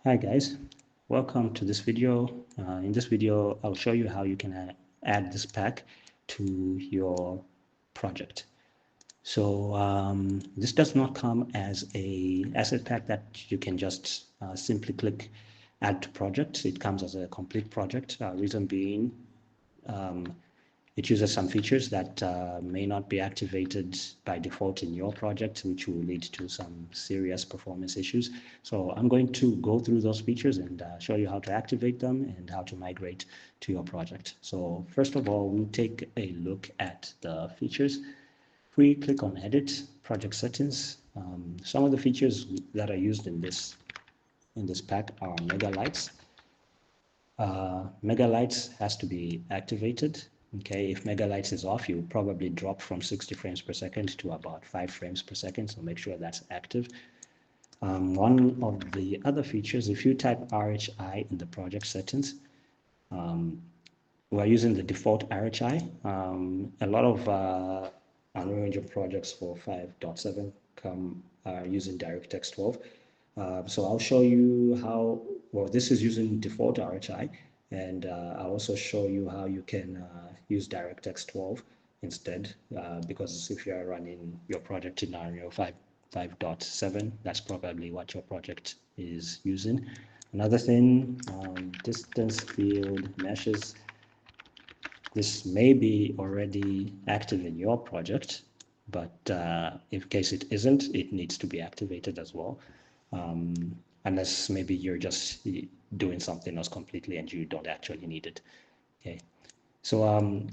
Hi guys, welcome to this video. In this video, I'll show you how you can add this pack to your project. So this does not come as a asset pack that you can just simply click add to project. It comes as a complete project. Reason being, it uses some features that may not be activated by default in your project, which will lead to some serious performance issues. So I'm going to go through those features and show you how to activate them and how to migrate to your project. So first of all, we'll take a look at the features. If we click on Edit, Project Settings, some of the features that are used in this pack are Mega Lights. Mega Lights has to be activated. Okay, if Mega Lights is off, you probably drop from 60 frames per second to about 5 frames per second, so make sure that's active. One of the other features, if you type RHI in the project settings, we're using the default RHI. A lot of Unreal Engine projects for 5.7 come using DirectX 12. So I'll show you how, well, this is using default RHI, and I'll also show you how you can use DirectX 12 instead, because if you're running your project in Unreal 5.7, that's probably what your project is using. Another thing, distance field meshes. This may be already active in your project, but in case it isn't, it needs to be activated as well. Unless maybe you're just doing something else completely and you don't actually need it. Okay, so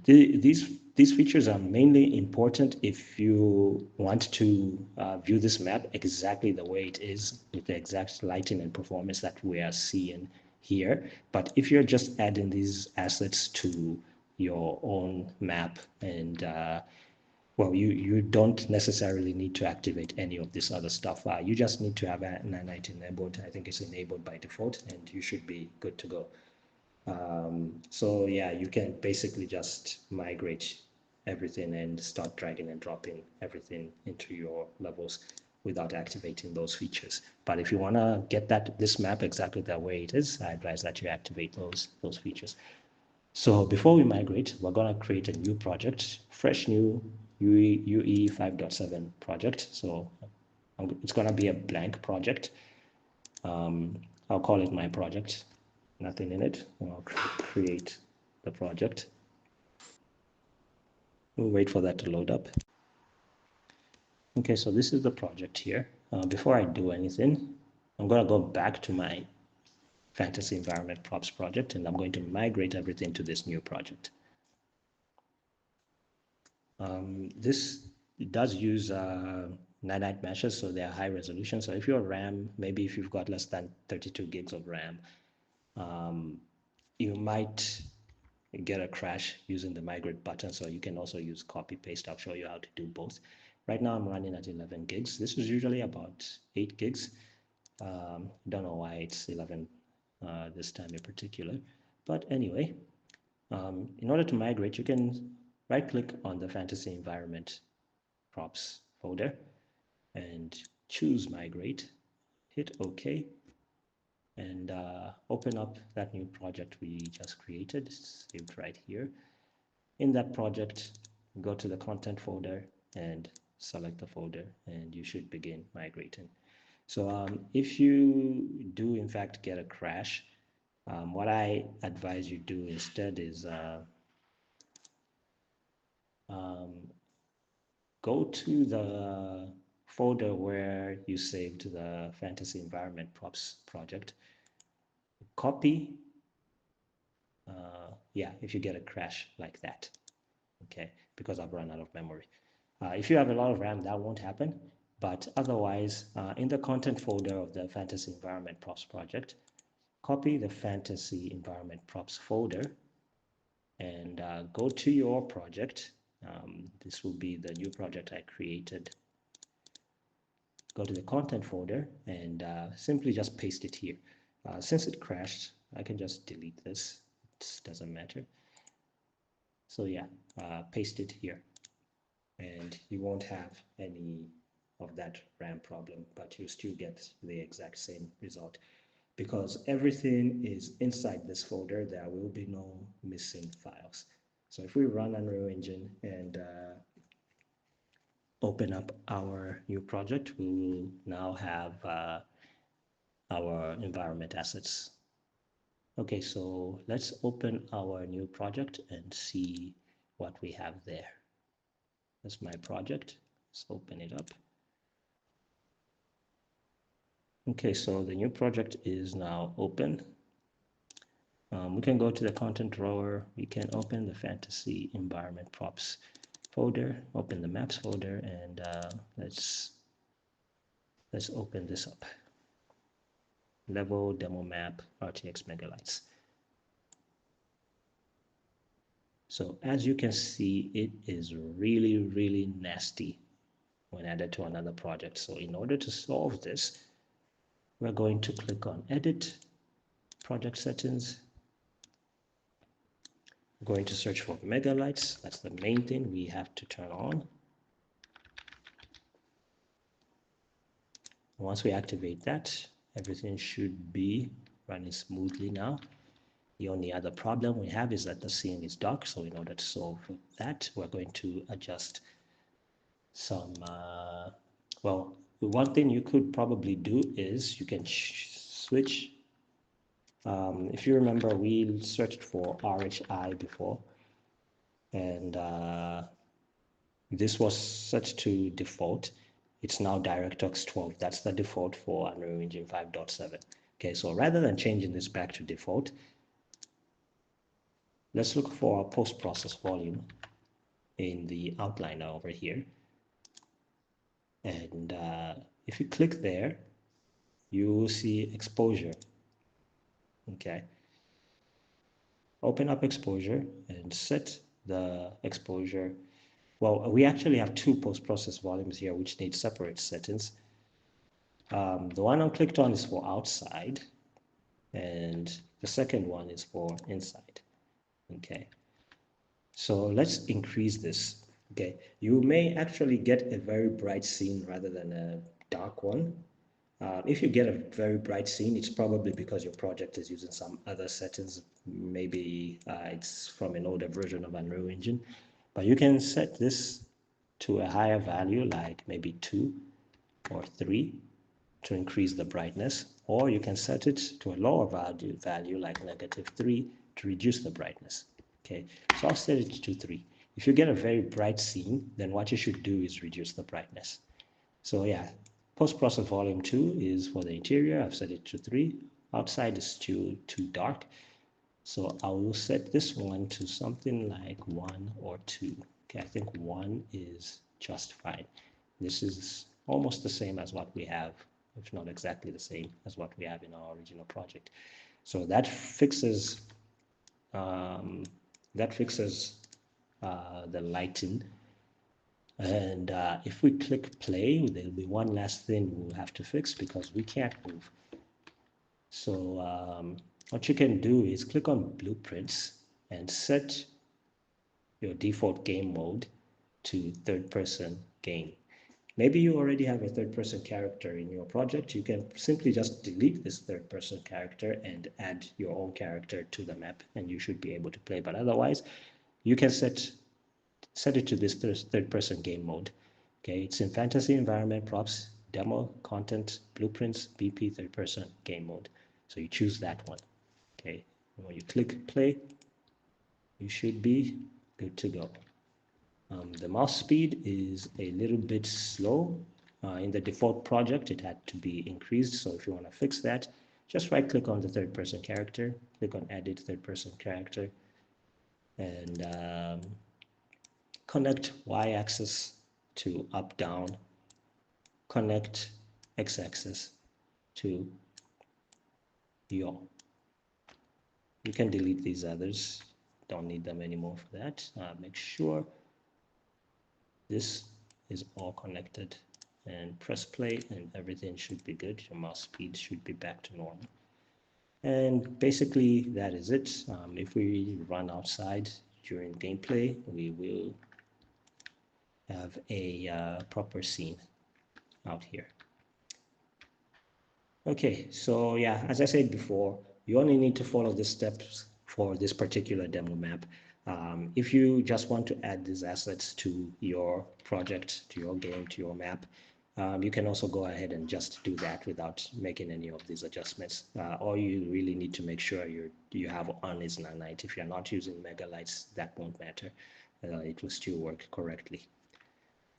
these features are mainly important if you want to view this map exactly the way it is with the exact lighting and performance that we are seeing here. But if you're just adding these assets to your own map and well, you don't necessarily need to activate any of this other stuff. You just need to have Nanite enabled. I think it's enabled by default, and you should be good to go. So yeah, you can basically just migrate everything and start dragging and dropping everything into your levels without activating those features. But if you want to get this map exactly the way it is, I advise that you activate those features. So before we migrate, we're going to create a new project, fresh new UE 5.7 project. So it's going to be a blank project. I'll call it my project. Nothing in it. I'll create the project. We'll wait for that to load up. Okay, so this is the project here. Before I do anything, I'm going to go back to my fantasy environment props project, and I'm going to migrate everything to this new project. This does use Nanite meshes, so they are high resolution. So if your RAM, maybe if you've got less than 32 gigs of RAM, you might get a crash using the migrate button. So you can also use copy paste. I'll show you how to do both. Right now I'm running at 11 gigs. This is usually about 8 gigs. Don't know why it's 11 this time in particular. But anyway, in order to migrate, you can right click on the fantasy environment props folder and choose migrate, hit OK, and open up that new project we just created. It's saved right here. In that project, go to the content folder and select the folder, and you should begin migrating. So if you do in fact get a crash, what I advise you do instead is go to the folder where you saved the fantasy environment props project, copy, yeah, if you get a crash like that, okay, because I've run out of memory. If you have a lot of RAM, that won't happen, but otherwise, in the content folder of the fantasy environment props project, copy the fantasy environment props folder and go to your project. This will be the new project I created. Go to the content folder and simply just paste it here. Since it crashed, I can just delete this. It doesn't matter. So yeah, paste it here and you won't have any of that RAM problem, but you still get the exact same result. Because everything is inside this folder, there will be no missing files. So if we run Unreal Engine and open up our new project, we will now have our environment assets. Okay, so let's open our new project and see what we have there. That's my project. Let's open it up. Okay, so the new project is now open. We can go to the content drawer. We can open the fantasy environment props folder, open the maps folder, and let's open this up. Level demo map RTX Megalites. So as you can see, it is really, really nasty when added to another project. So in order to solve this, we're going to click on Edit, Project Settings. We're going to search for Megalites. That's the main thing we have to turn on. Once we activate that, everything should be running smoothly now. The only other problem we have is that the scene is dark, so in order to solve that, we're going to adjust some, well, one thing you could probably do is you can switch, if you remember, we searched for RHI before, and this was set to default. It's now DirectX 12. That's the default for Unreal Engine 5.7. Okay, so rather than changing this back to default, let's look for our post-process volume in the outliner over here. And if you click there, you will see exposure. Okay. Open up exposure and set the exposure. Well, we actually have two post-process volumes here, which need separate settings. The one I clicked on is for outside, and the second one is for inside. Okay, so let's increase this. Okay, you may actually get a very bright scene rather than a dark one. If you get a very bright scene, it's probably because your project is using some other settings. Maybe it's from an older version of Unreal Engine, but you can set this to a higher value, like maybe 2 or 3, to increase the brightness, or you can set it to a lower value like -3 to reduce the brightness. Okay, so I'll set it to 3. If you get a very bright scene, then what you should do is reduce the brightness. So yeah, post-process volume 2 is for the interior. I've set it to 3. Outside is too dark, so I will set this one to something like 1 or 2. Okay, I think 1 is just fine. This is almost the same as what we have, if not exactly the same as what we have in our original project. So that fixes the lighting. And if we click play, there'll be one last thing we'll have to fix because we can't move. So what you can do is click on blueprints and set your default game mode to third-person game. Maybe you already have a third-person character in your project. You can simply just delete this third-person character and add your own character to the map, and you should be able to play. But otherwise, you can set it to this third-person game mode. Okay, it's in fantasy environment props, demo, content, blueprints, BP, third-person game mode. So you choose that one. Okay, and when you click play, you should be good to go. The mouse speed is a little bit slow. In the default project, it had to be increased. So if you want to fix that, just right click on the third person character, click on edit third person character, and connect y-axis to up down, connect x-axis to yaw. You can delete these others, don't need them anymore for that. Make sure this is all connected and press play and everything should be good. Your mouse speed should be back to normal. And basically that is it. If we run outside during gameplay, we will have a proper scene. out here. Okay, so yeah, as I said before, you only need to follow the steps for this particular demo map. If you just want to add these assets to your project, to your game, to your map, you can also go ahead and just do that without making any of these adjustments. All you really need to make sure you have on is Nanite. If you're not using Megalites, that won't matter. It will still work correctly.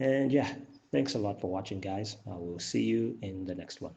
And yeah, thanks a lot for watching, guys. I will see you in the next one.